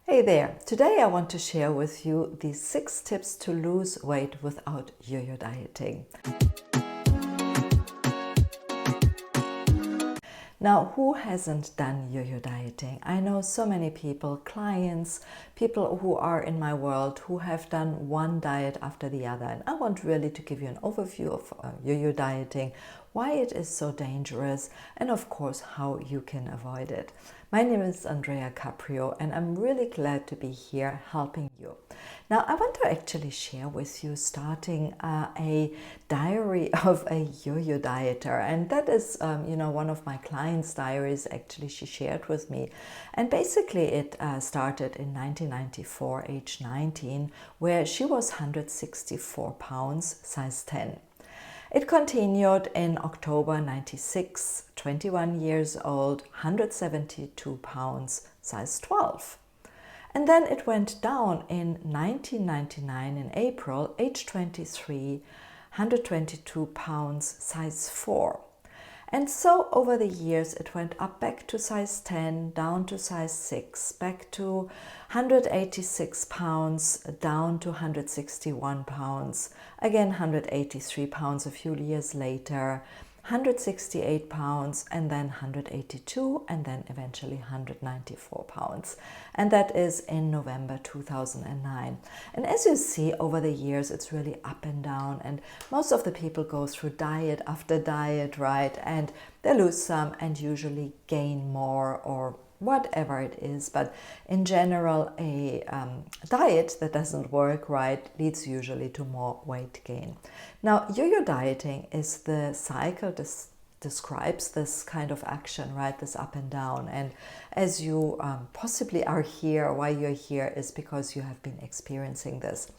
Hey there! Today I want to share with you the 6 tips to lose weight without yo-yo dieting. Now, who hasn't done yo-yo dieting? I know so many people, clients, people who are in my world who have done one diet after the other. And I want really to give you an overview of yo-yo dieting, why it is so dangerous, and of course, how you can avoid it. My name is Andrea Caprio, and I'm really glad to be here helping you. Now, I want to actually share with you starting a diary of a yo-yo dieter, and that is, one of my clients' diaries. Actually, she shared with me, and basically, it started in 1994, age 19, where she was 164 pounds, size 10. It continued in October 96, 21 years old, 172 pounds, size 12. And then it went down in 1999 in April, age 23, 122 pounds, size 4. And so over the years it went up back to size 10, down to size 6, back to 186 pounds, down to 161 pounds, again 183 pounds a few years later, 168 pounds, and then 182, and then eventually 194 pounds. And that is in November 2009. And as you see, over the years, it's really up and down. And most of the people go through diet after diet, right? And they lose some and usually gain more or whatever it is. But in general, a diet that doesn't work right leads usually to more weight gain. Now, yo-yo dieting is the cycle that describes this kind of action, right? This up and down. And as you possibly are here, why you're here is because you have been experiencing this.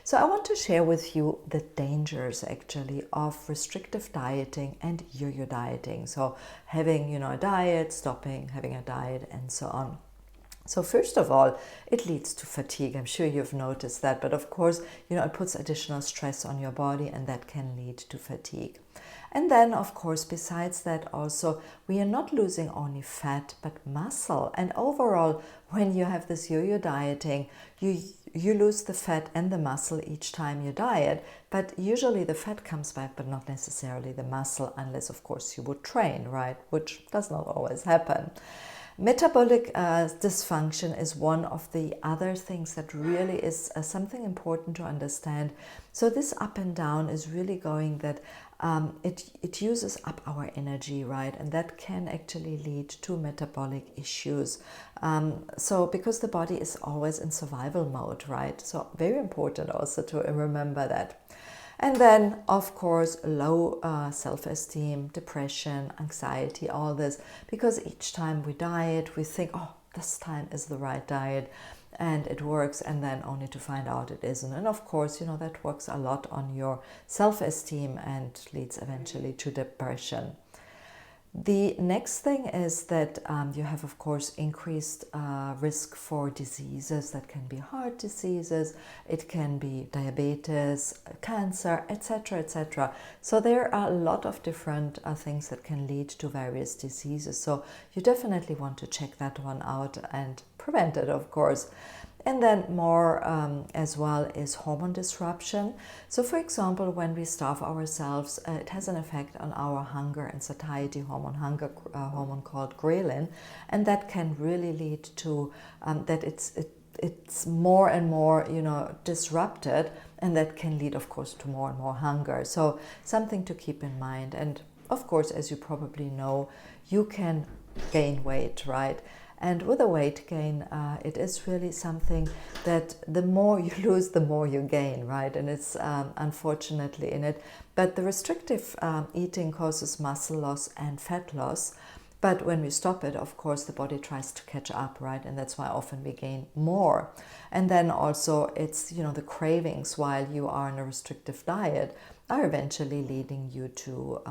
So I want to share with you the dangers actually of restrictive dieting and yo-yo dieting. So having, a diet, stopping, having a diet, and so on. So first of all, it leads to fatigue. I'm sure you've noticed that, but of course, it puts additional stress on your body, and that can lead to fatigue. And then, of course, besides that also, we are not losing only fat, but muscle. And overall, when you have this yo-yo dieting, you lose the fat and the muscle each time you diet, but usually the fat comes back, but not necessarily the muscle, unless, of course, you would train, right? Which does not always happen. Metabolic dysfunction is one of the other things that really is something important to understand. So this up and down is really going that it uses up our energy, right? And that can actually lead to metabolic issues. So because the body is always in survival mode, right? So very important also to remember that. And then, of course, low self-esteem, depression, anxiety, all this, because each time we diet, we think, oh, this time is the right diet, and it works, and then only to find out it isn't. And of course, that works a lot on your self-esteem and leads eventually to depression. The next thing is that you have, of course, increased risk for diseases that can be heart diseases, it can be diabetes, cancer, etc., etc. So there are a lot of different things that can lead to various diseases. So you definitely want to check that one out and prevent it, of course. And then more as well is hormone disruption. So for example, when we starve ourselves, it has an effect on our hunger and satiety hormone, hormone called ghrelin, and that can really lead to that it's more and more disrupted, and that can lead, of course, to more and more hunger. So something to keep in mind. And of course, as you probably know, you can gain weight, right? And with a weight gain, it is really something that the more you lose, the more you gain, right? And it's unfortunately in it. But the restrictive eating causes muscle loss and fat loss. But when we stop it, of course, the body tries to catch up, right? And that's why often we gain more. And then also it's, the cravings while you are on a restrictive diet are eventually leading you to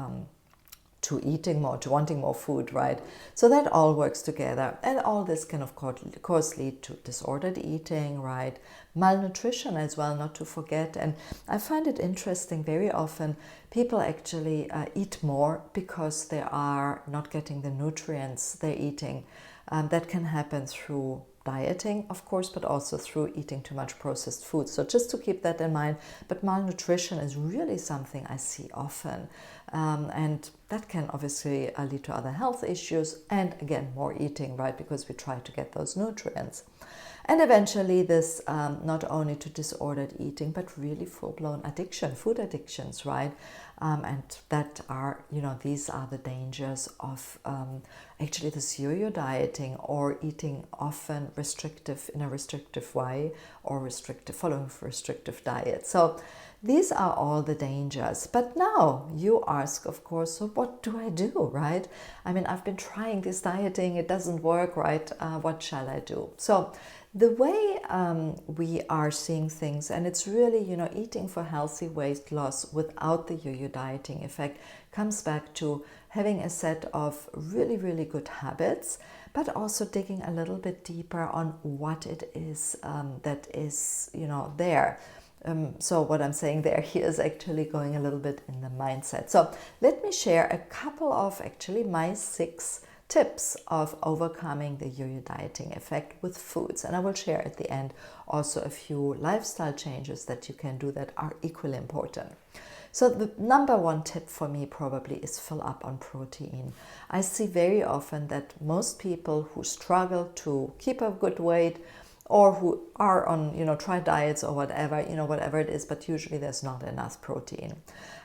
eating more, to wanting more food, right? So that all works together. And all this can, of course, lead to disordered eating, right? Malnutrition as well, not to forget. And I find it interesting, very often people actually eat more because they are not getting the nutrients they're eating. That can happen through dieting, of course, but also through eating too much processed food. So just to keep that in mind. But malnutrition is really something I see often. And that can obviously lead to other health issues and, again, more eating, right? Because we try to get those nutrients. And eventually this not only to disordered eating, but really full-blown addiction, food addictions, right? And that are, these are the dangers of actually this yo-yo dieting, or eating often restrictive in a restrictive way, or following restrictive diet. So these are all the dangers. But now you ask, of course, so what do I do, right? I mean, I've been trying this dieting, it doesn't work, right? What shall I do? So the way we are seeing things, and it's really, eating for healthy weight loss without the yo-yo dieting effect, comes back to having a set of really, really good habits, but also digging a little bit deeper on what it is that is, there. So what I'm saying there here is actually going a little bit in the mindset. So let me share a couple of actually my 6 tips of overcoming the yo-yo dieting effect with foods. And I will share at the end also a few lifestyle changes that you can do that are equally important. So the number 1 tip for me probably is fill up on protein. I see very often that most people who struggle to keep a good weight, or who are on, try diets or whatever, whatever it is, but usually there's not enough protein.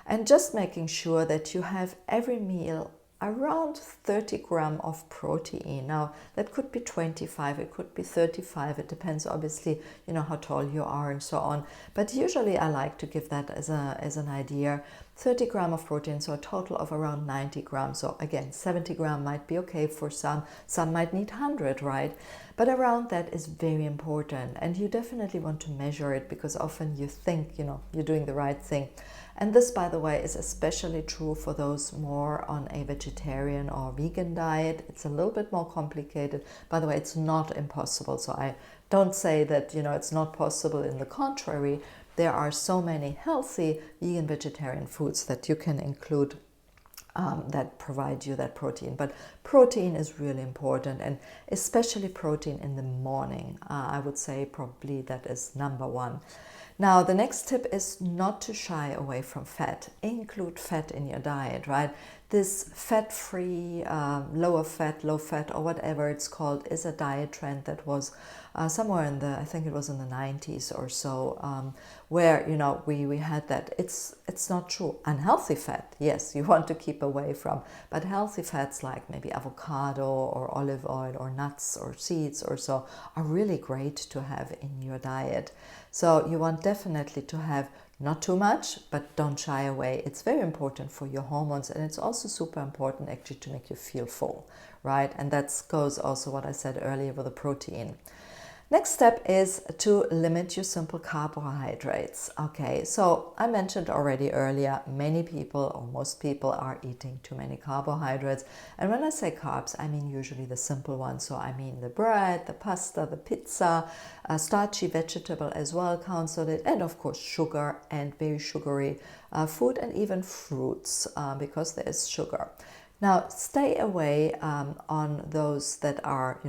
And just making sure that you have every meal around 30 grams of protein. Now, that could be 25, it could be 35, it depends obviously, how tall you are and so on. But usually I like to give that as an idea. 30 grams of protein, so a total of around 90 grams. So again, 70 grams might be okay for some might need 100, right? But around that is very important, and you definitely want to measure it, because often you think, you're doing the right thing. And this, by the way, is especially true for those more on a vegetarian or vegan diet. It's a little bit more complicated. By the way, it's not impossible. So I don't say that, it's not possible. In the contrary, there are so many healthy vegan vegetarian foods that you can include that provide you that protein. But protein is really important, and especially protein in the morning. I would say probably that is number 1. Now, the next tip is not to shy away from fat. Include fat in your diet, right? This fat-free, low fat, or whatever it's called, is a diet trend that was somewhere in I think it was in the 90s or so, where, we had that. It's not true. Unhealthy fat, yes, you want to keep away from, but healthy fats like maybe avocado or olive oil or nuts or seeds or so are really great to have in your diet. So you want definitely to have not too much, but don't shy away. It's very important for your hormones, and it's also super important actually to make you feel full, right? And that goes also what I said earlier with the protein. Next step is to limit your simple carbohydrates. Okay, so I mentioned already earlier, many people or most people are eating too many carbohydrates. And when I say carbs, I mean usually the simple ones. So I mean the bread, the pasta, the pizza, starchy vegetable as well counts on it, and of course sugar and very sugary food, and even fruits because there is sugar. Now stay away on those that are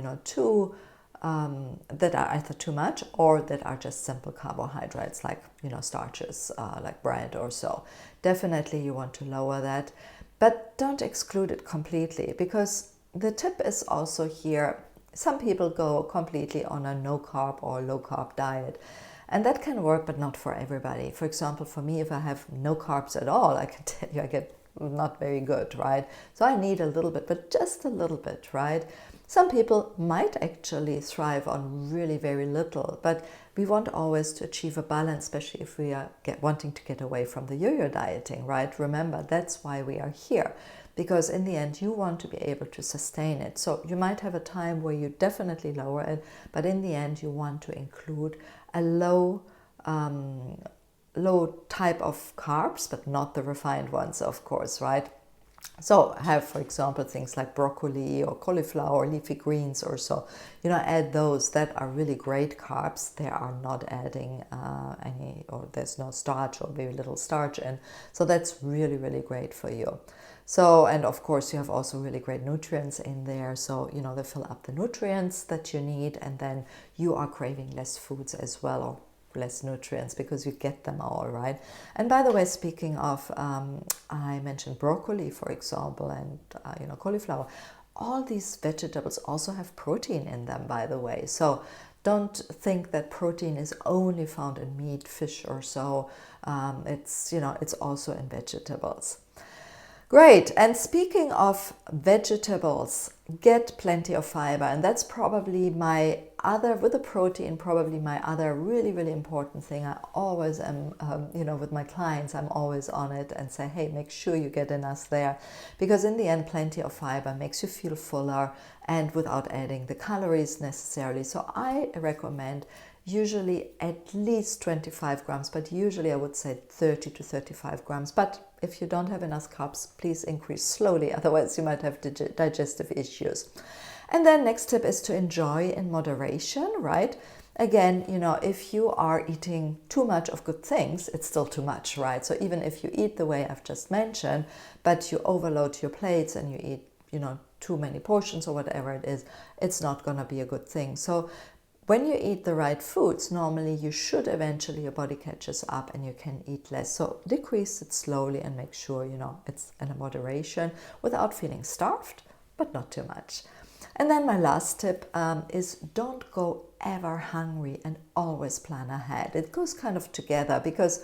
that are either too much or that are just simple carbohydrates, like starches, like bread or so. Definitely you want to lower that, but don't exclude it completely, because the tip is also here, some people go completely on a no carb or low carb diet, and that can work, but not for everybody. For example, for me, if I have no carbs at all, I can tell you I get not very good, right? So I need a little bit, but just a little bit, right? Some people might actually thrive on really very little, but we want always to achieve a balance, especially if we are wanting to get away from the yo-yo dieting, right? Remember, that's why we are here, because in the end you want to be able to sustain it. So you might have a time where you definitely lower it, but in the end you want to include a low type of carbs, but not the refined ones, of course, right? So have, for example, things like broccoli or cauliflower, leafy greens or so. Add those. That are really great carbs. They are not adding any, or there's no starch or very little starch in. So that's really, really great for you. So, and of course you have also really great nutrients in there. So, they fill up the nutrients that you need, and then you are craving less foods as well, or less nutrients, because you get them all, right? And by the way, speaking of, I mentioned broccoli, for example, and cauliflower. All these vegetables also have protein in them, by the way. So don't think that protein is only found in meat, fish, or so. It's also in vegetables. Great. And speaking of vegetables, get plenty of fiber. And that's probably my other, with the protein, probably my other really, really important thing. I always am, with my clients, I'm always on it and say, hey, make sure you get enough there. Because in the end, plenty of fiber makes you feel fuller and without adding the calories necessarily. So I recommend usually at least 25 grams, but usually I would say 30 to 35 grams. But if you don't have enough carbs, please increase slowly, otherwise you might have digestive issues. And then next tip is to enjoy in moderation, right? Again, if you are eating too much of good things, it's still too much, right? So even if you eat the way I've just mentioned, but you overload your plates and you eat, too many portions or whatever it is, it's not going to be a good thing. So when you eat the right foods, normally you should eventually, your body catches up and you can eat less. So decrease it slowly and make sure, it's in a moderation without feeling starved, but not too much. And then my last tip is don't go ever hungry and always plan ahead. It goes kind of together, because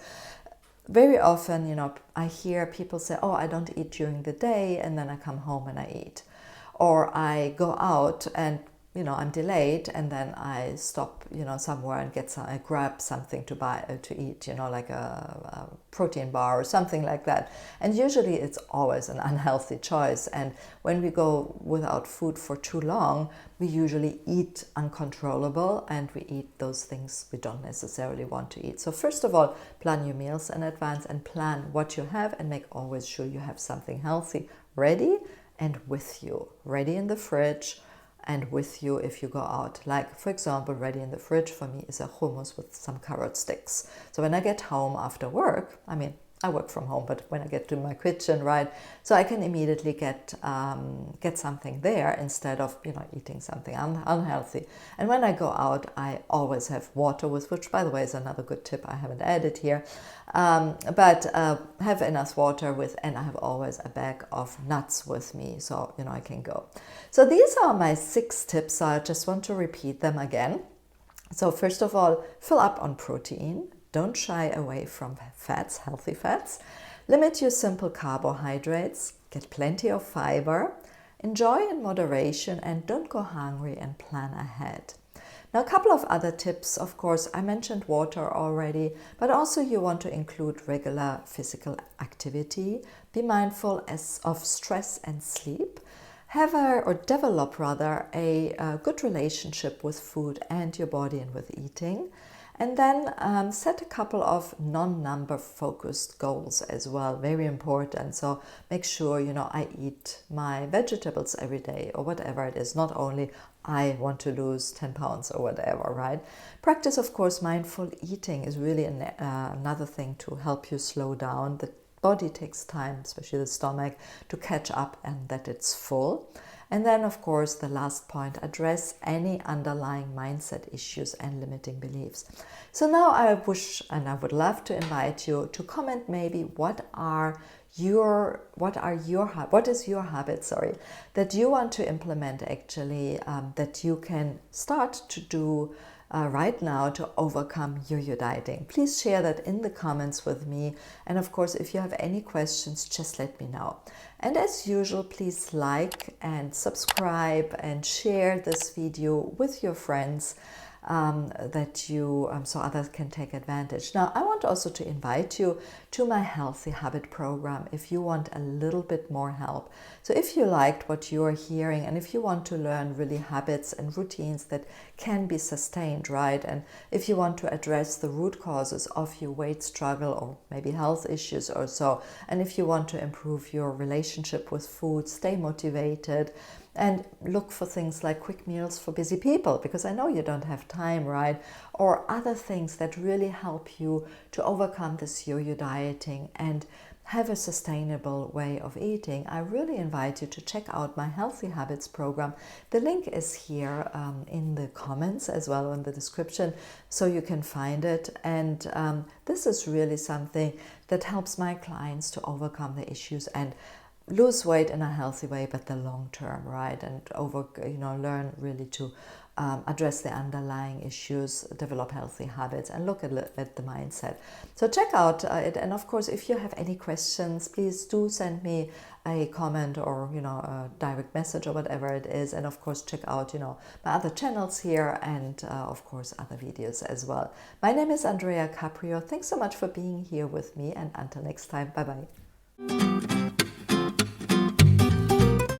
very often, I hear people say, oh, I don't eat during the day and then I come home and I eat. Or I go out and I'm delayed, and then I stop, somewhere and I grab something to buy, to eat, like a protein bar or something like that. And usually it's always an unhealthy choice. And when we go without food for too long, we usually eat uncontrollable and we eat those things we don't necessarily want to eat. So first of all, plan your meals in advance and plan what you have, and make always sure you have something healthy ready and with you, ready in the fridge, and with you if you go out. Like, for example, ready in the fridge for me is a hummus with some carrot sticks. So when I get home after work, I work from home, but when I get to my kitchen, right, so I can immediately get something there instead of eating something unhealthy. And when I go out, I always have water with, which by the way is another good tip I haven't added here. But have enough water with, and I have always a bag of nuts with me, so I can go. So these are my 6 tips. I just want to repeat them again. So first of all, fill up on protein. Don't shy away from fats, healthy fats. Limit your simple carbohydrates. Get plenty of fiber. Enjoy in moderation, and don't go hungry, and plan ahead. Now, a couple of other tips, of course, I mentioned water already, but also you want to include regular physical activity. Be mindful of stress and sleep. Develop a good relationship with food and your body and with eating. And then set a couple of non-number focused goals as well, very important. So make sure, I eat my vegetables every day or whatever it is, not only I want to lose 10 pounds or whatever, right? Practice, of course, mindful eating is really another thing to help you slow down. The body takes time, especially the stomach, to catch up and that it's full. And then, of course, the last point, address any underlying mindset issues and limiting beliefs. So now I wish, and I would love to invite you to comment maybe what is your habit, that you want to implement actually, that you can start to do right now to overcome yo-yo dieting. Please share that in the comments with me. And of course, if you have any questions, just let me know. And as usual, please like and subscribe and share this video with your friends. that you so others can take advantage. Now, I want also to invite you to my Healthy Habit program if you want a little bit more help. So if you liked what you're hearing, and if you want to learn really habits and routines that can be sustained, right? And if you want to address the root causes of your weight struggle or maybe health issues or so, and if you want to improve your relationship with food, stay motivated, and look for things like quick meals for busy people, because I know you don't have time, right? Or other things that really help you to overcome this yo-yo dieting and have a sustainable way of eating, I really invite you to check out my Healthy Habits program. The link is here in the comments as well in the description, so you can find it. And this is really something that helps my clients to overcome the issues and lose weight in a healthy way, but the long term, right? And learn really to address the underlying issues, develop healthy habits, and look at the mindset. So check out it. And of course, if you have any questions, please do send me a comment or a direct message or whatever it is. And of course, check out my other channels here, and of course other videos as well. My name is Andrea Caprio. Thanks so much for being here with me, and until next time, bye bye.